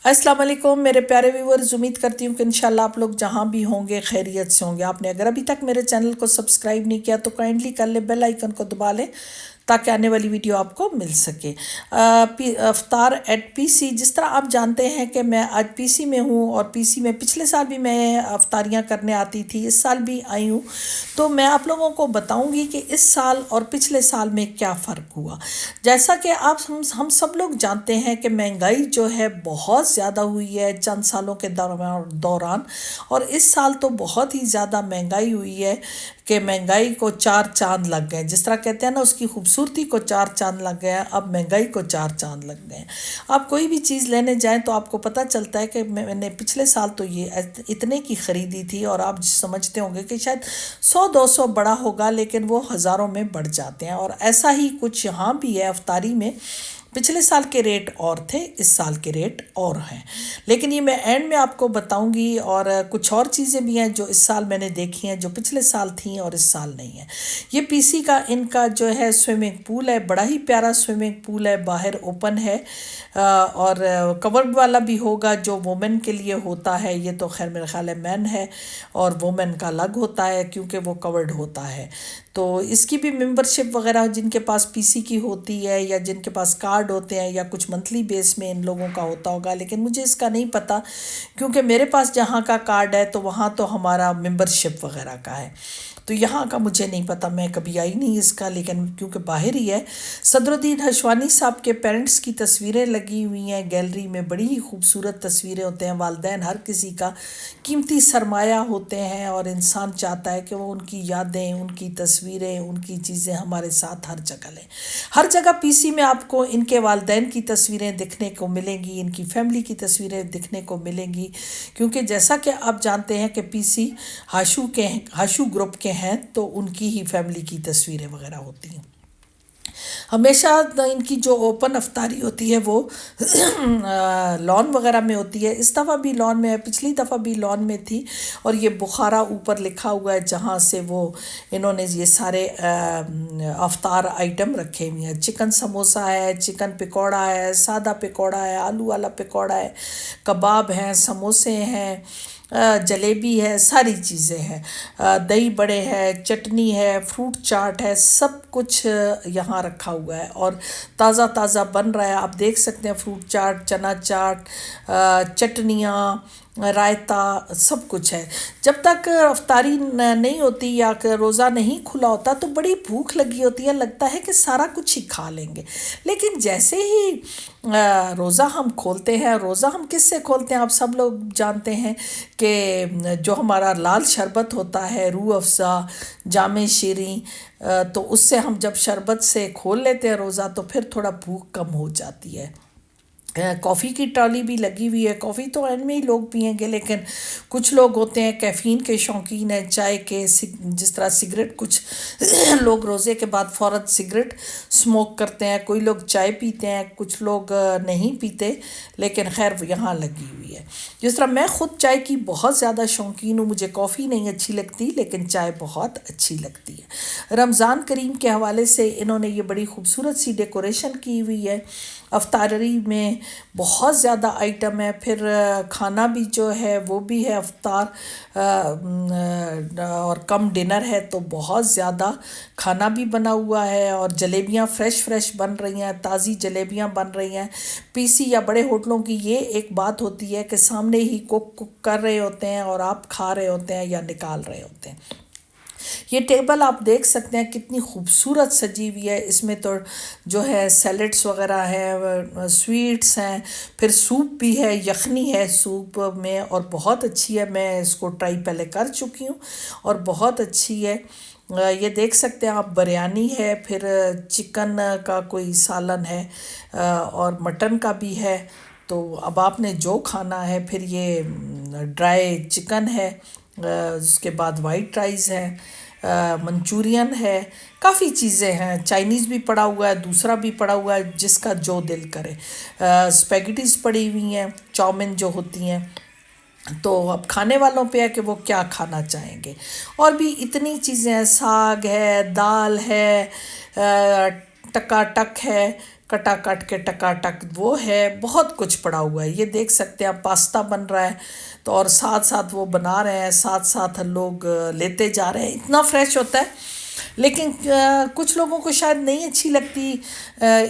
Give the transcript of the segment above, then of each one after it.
अस्सलाम वालेकुम मेरे प्यारे व्यूवर्स। उम्मीद करती हूँ कि इंशाल्लाह आप लोग जहाँ भी होंगे खैरियत से होंगे। आपने अगर अभी तक मेरे चैनल को सब्सक्राइब नहीं किया तो काइंडली कर ले, बेल आइकन को दबा लें ताकि आने वाली वीडियो आपको मिल सके। अफ्तार एट पीसी, जिस तरह आप जानते हैं कि मैं आज पीसी में हूँ और पीसी में पिछले साल भी मैं अफ्तारियाँ करने आती थी, इस साल भी आई हूँ। तो मैं आप लोगों को बताऊंगी कि इस साल और पिछले साल में क्या फ़र्क हुआ। जैसा कि आप हम सब लोग जानते हैं कि महंगाई जो है बहुत ज़्यादा हुई है चंद सालों के दौरान। और इस साल तो बहुत ही ज़्यादा महंगाई हुई है कि महंगाई को चार चांद लग गए। जिस तरह कहते हैं ना, उसकी खूबसूरती को चार चांद लग गए हैं, अब महंगाई को चार चांद लग गए हैं। आप कोई भी चीज़ लेने जाएं तो आपको पता चलता है कि मैंने पिछले साल तो ये इतने की ख़रीदी थी और आप समझते होंगे कि शायद 100-200 बड़ा होगा, लेकिन वो हज़ारों में बढ़ जाते हैं। और ऐसा ही कुछ यहाँ भी है अफ्तारी में। पिछले साल के रेट और थे, इस साल के रेट और हैं, लेकिन ये मैं एंड में आपको बताऊंगी। और कुछ और चीज़ें भी हैं जो इस साल मैंने देखी हैं जो पिछले साल थी और इस साल नहीं है। ये पीसी का इनका जो है स्विमिंग पूल है, बड़ा ही प्यारा स्विमिंग पूल है, बाहर ओपन है और कवर्ड वाला भी होगा जो वुमेन के लिए होता है। ये तो खैर मेरा ख्याल है मैन है और वुमेन का अलग होता है क्योंकि वो कवर्ड होता है। तो इसकी भी मेंबरशिप वगैरह जिनके पास पीसी की होती है या जिनके पास कार्ड होते हैं या कुछ मंथली बेस में इन लोगों का होता होगा, लेकिन मुझे इसका नहीं पता क्योंकि मेरे पास जहाँ का कार्ड है तो वहाँ तो हमारा मेंबरशिप वगैरह का है। तो यहाँ का मुझे नहीं पता, मैं कभी आई नहीं इसका, लेकिन क्योंकि बाहर ही है। सदरुद्दीन हशवानी साहब के पेरेंट्स की तस्वीरें लगी हुई हैं गैलरी में, बड़ी ही खूबसूरत तस्वीरें होते हैं। वालदैन हर किसी का कीमती सरमाया होते हैं और इंसान चाहता है कि वो उनकी यादें, उनकी तस्वीरें, उनकी चीज़ें हमारे साथ हर जगह लें। हर जगह पीसी में आपको इनके वालदैन की तस्वीरें दिखने को मिलेंगी, इनकी फैमिली की तस्वीरें दिखने को मिलेंगी, क्योंकि जैसा कि आप जानते हैं कि पीसी हाशू ग्रुप के हैं तो उनकी ही फैमिली की तस्वीरें वगैरह होती हैं। हमेशा इनकी जो ओपन अफ्तारी होती है वो लॉन वगैरह में होती है। इस दफ़ा भी लॉन में है, पिछली दफ़ा भी लॉन में थी। और ये बुखारा ऊपर लिखा हुआ है जहाँ से वो इन्होंने ये सारे अफ्तार आइटम रखे हुए हैं। चिकन समोसा है, चिकन पकौड़ा है, सादा पकौड़ा है, आलू वाला पकौड़ा है, कबाब हैं, समोसे हैं, जलेबी है, सारी चीज़ें हैं, दही बड़े है, चटनी है, फ्रूट चाट है, सब कुछ यहाँ रखा हुआ है और ताज़ा ताज़ा बन रहा है। आप देख सकते हैं फ्रूट चाट, चना चाट, चटनियाँ, रायता, सब कुछ है। जब तक अफ्तारी नहीं होती या रोज़ा नहीं खुला होता तो बड़ी भूख लगी होती है, लगता है कि सारा कुछ ही खा लेंगे। लेकिन जैसे ही रोज़ा हम खोलते हैं, रोज़ा हम किससे खोलते हैं आप सब लोग जानते हैं कि जो हमारा लाल शरबत होता है, रूह अफ़ज़ा, जामे शीरी, तो उससे हम जब शरबत से खोल लेते हैं रोज़ा तो फिर थोड़ा भूख कम हो जाती है। कॉफ़ी की ट्रॉली भी लगी हुई है। कॉफ़ी तो एंड में ही लोग पियेंगे, लेकिन कुछ लोग होते हैं कैफ़ीन के शौकीन हैं, चाय के, जिस तरह सिगरेट कुछ लोग रोज़े के बाद फ़ौरन सिगरेट स्मोक करते हैं, कोई लोग चाय पीते हैं, कुछ लोग नहीं पीते, लेकिन खैर यहाँ लगी हुई है। जिस तरह मैं ख़ुद चाय की बहुत ज़्यादा शौकीन हूँ, मुझे कॉफ़ी नहीं अच्छी लगती लेकिन चाय बहुत अच्छी लगती है। रमज़ान करीम के हवाले से इन्होंने ये बड़ी खूबसूरत सी डेकोरेशन की हुई है। अफ्तारी में बहुत ज़्यादा आइटम है, फिर खाना भी जो है वो भी है अफ्तार और कम डिनर है, तो बहुत ज़्यादा खाना भी बना हुआ है। और जलेबियाँ फ़्रेश फ़्रेश बन रही हैं, ताज़ी जलेबियाँ बन रही हैं। पीसी या बड़े होटलों की ये एक बात होती है कि सामने ही कुक कर रहे होते हैं और आप खा रहे होते हैं या निकाल रहे होते हैं। ये टेबल आप देख सकते हैं कितनी खूबसूरत सजी हुई है। इसमें तो जो है सैलड्स वगैरह है, स्वीट्स हैं, फिर सूप भी है, यखनी है सूप में और बहुत अच्छी है। मैं इसको ट्राई पहले कर चुकी हूँ और बहुत अच्छी है। ये देख सकते हैं आप, बिरयानी है, फिर चिकन का कोई सालन है और मटन का भी है। तो अब आपने जो खाना है, फिर ये ड्राई चिकन है, उसके बाद वाइट राइस है, मंचूरियन है, काफ़ी चीज़ें हैं। चाइनीज़ भी पड़ा हुआ है, दूसरा भी पड़ा हुआ है, जिसका जो दिल करे। स्पेगेटीज़ पड़ी हुई हैं, चाउमीन जो होती हैं। तो अब खाने वालों पे है कि वो क्या खाना चाहेंगे। और भी इतनी चीज़ें हैं, साग है, दाल है, टकाटक है, کٹا کٹ کے ٹکاٹک وہ ہے، بہت کچھ پڑا ہوا ہے. یہ دیکھ سکتے ہیں آپ، پاستا بن رہا ہے تو اور ساتھ ساتھ وہ بنا رہے ہیں، ساتھ ساتھ لوگ لیتے جا رہے ہیں. اتنا فریش ہوتا ہے. لیکن کچھ لوگوں کو شاید نہیں اچھی لگتی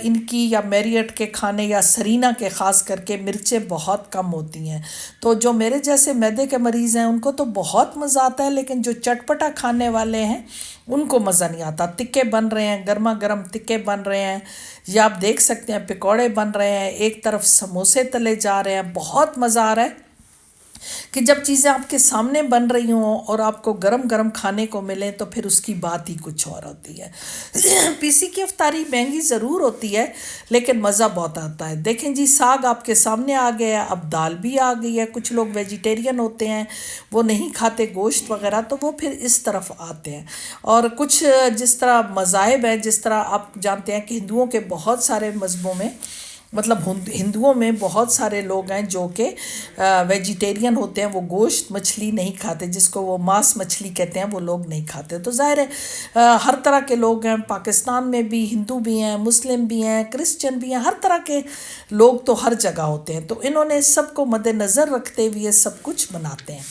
ان کی، یا میریٹ کے کھانے یا سرینا کے، خاص کر کے مرچیں بہت کم ہوتی ہیں. تو جو میرے جیسے معدے کے مریض ہیں ان کو تو بہت مزہ آتا ہے، لیکن جو چٹپٹا کھانے والے ہیں ان کو مزہ نہیں آتا. تکے بن رہے ہیں، گرما گرم تکے بن رہے ہیں، یا آپ دیکھ سکتے ہیں پکوڑے بن رہے ہیں، ایک طرف سموسے تلے جا رہے ہیں. بہت مزہ آ رہا ہے کہ جب چیزیں آپ کے سامنے بن رہی ہوں اور آپ کو گرم گرم کھانے کو ملیں تو پھر اس کی بات ہی کچھ اور ہوتی ہے. پی سی کی افطاری مہنگی ضرور ہوتی ہے لیکن مزہ بہت آتا ہے. دیکھیں جی، ساگ آپ کے سامنے آ گیا ہے، اب دال بھی آ گئی ہے. کچھ لوگ ویجیٹیرین ہوتے ہیں، وہ نہیں کھاتے گوشت وغیرہ، تو وہ پھر اس طرف آتے ہیں. اور کچھ جس طرح مذاہب ہیں، جس طرح آپ جانتے ہیں کہ ہندوؤں کے بہت سارے مذہبوں میں، مطلب ہندوؤں میں بہت سارے لوگ ہیں جو کہ ویجیٹیرین ہوتے ہیں، وہ گوشت مچھلی نہیں کھاتے، جس کو وہ ماس مچھلی کہتے ہیں، وہ لوگ نہیں کھاتے. تو ظاہر ہے ہر طرح کے لوگ ہیں پاکستان میں بھی، ہندو بھی ہیں، مسلم بھی ہیں، کرسچن بھی ہیں، ہر طرح کے لوگ تو ہر جگہ ہوتے ہیں. تو انہوں نے سب کو مد نظر رکھتے ہوئے سب کچھ بناتے ہیں.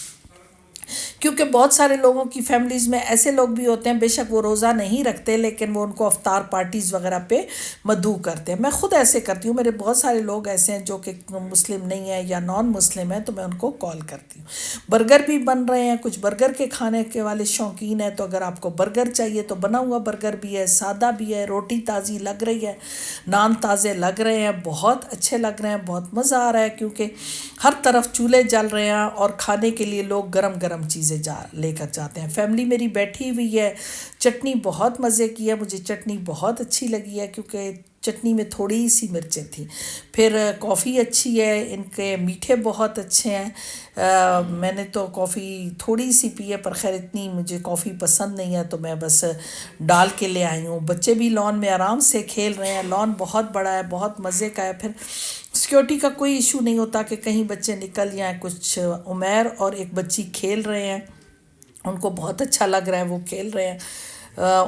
کیونکہ بہت سارے لوگوں کی فیملیز میں ایسے لوگ بھی ہوتے ہیں، بے شک وہ روزہ نہیں رکھتے لیکن وہ ان کو افطار پارٹیز وغیرہ پہ مدعو کرتے ہیں. میں خود ایسے کرتی ہوں، میرے بہت سارے لوگ ایسے ہیں جو کہ مسلم نہیں ہیں یا نان مسلم ہیں، تو میں ان کو کال کرتی ہوں. برگر بھی بن رہے ہیں، کچھ برگر کے کھانے کے والے شوقین ہیں، تو اگر آپ کو برگر چاہیے تو بنا ہوا برگر بھی ہے، سادہ بھی ہے، روٹی تازی لگ رہی ہے، نان تازے لگ رہے ہیں، بہت اچھے لگ رہے ہیں، بہت مزہ آ رہا ہے. کیونکہ ہر طرف چولہے جل رہے ہیں اور کھانے کے لیے لوگ گرم گرم چیزیں لے کر جاتے ہیں. فیملی میری بیٹھی ہوئی ہے. چٹنی بہت مزے کی ہے، مجھے چٹنی بہت اچھی لگی ہے کیونکہ چٹنی میں تھوڑی سی مرچیں تھیں. پھر کافی اچھی ہے، ان کے میٹھے بہت اچھے ہیں. میں نے تو کافی تھوڑی سی پی ہے، پر خیر اتنی مجھے کافی پسند نہیں ہے تو میں بس ڈال کے لے آئی ہوں. بچے بھی لان میں آرام سے کھیل رہے ہیں، لان بہت بڑا ہے، بہت مزے کا ہے. پھر سیکیورٹی کا کوئی ایشو نہیں ہوتا کہ کہیں بچے نکل جائیں. کچھ عمیر اور ایک بچی کھیل رہے ہیں، ان کو بہت اچھا لگ رہا ہے، وہ کھیل رہے ہیں.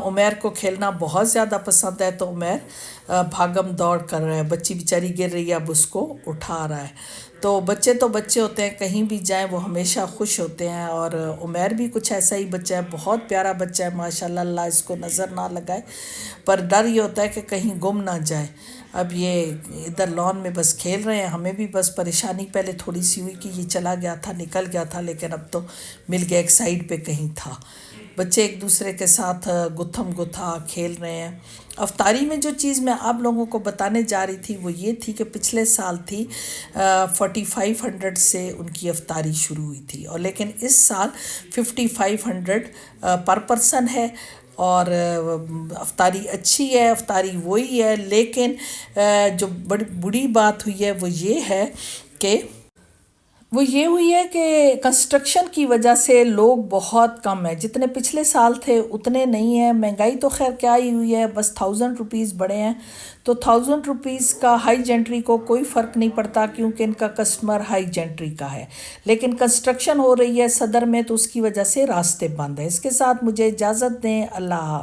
عمیر کو کھیلنا بہت زیادہ پسند ہے تو عمیر بھاگم دوڑ کر رہا ہے. بچی بیچاری گر رہی ہے، اب اس کو اٹھا رہا ہے. تو بچے ہوتے ہیں، کہیں بھی جائیں وہ ہمیشہ خوش ہوتے ہیں. اور عمیر بھی کچھ ایسا ہی بچہ ہے، بہت پیارا بچہ ہے ماشاء اللہ، اللہ اس کو نظر نہ لگائے. پر ڈر یہ ہوتا ہے کہ کہیں گم نہ جائے. اب یہ ادھر لان میں بس کھیل رہے ہیں. ہمیں بھی بس پریشانی پہلے تھوڑی سی ہوئی کہ یہ چلا گیا تھا، نکل گیا تھا، لیکن اب تو مل گیا، ایک سائیڈ پہ کہیں تھا. بچے ایک دوسرے کے ساتھ گتھم گتھا کھیل رہے ہیں. افطاری میں جو چیز میں آپ لوگوں کو بتانے جا رہی تھی وہ یہ تھی کہ پچھلے سال تھی 4500 سے ان کی افطاری شروع ہوئی تھی، اور لیکن اس سال 5500 پر پرسن ہے. اور افطاری اچھی ہے، افطاری وہی ہے. لیکن جو بڑی بات ہوئی ہے وہ یہ ہوئی ہے کہ کنسٹرکشن کی وجہ سے لوگ بہت کم ہیں. جتنے پچھلے سال تھے اتنے نہیں ہیں. مہنگائی تو خیر کیا ہی ہوئی ہے، بس 1000 روپیز بڑھے ہیں. تو 1000 روپیز کا ہائی جینٹری کو کوئی فرق نہیں پڑتا کیونکہ ان کا کسٹمر ہائی جینٹری کا ہے. لیکن کنسٹرکشن ہو رہی ہے صدر میں تو اس کی وجہ سے راستے بند ہیں. اس کے ساتھ مجھے اجازت دیں. اللہ حافظ.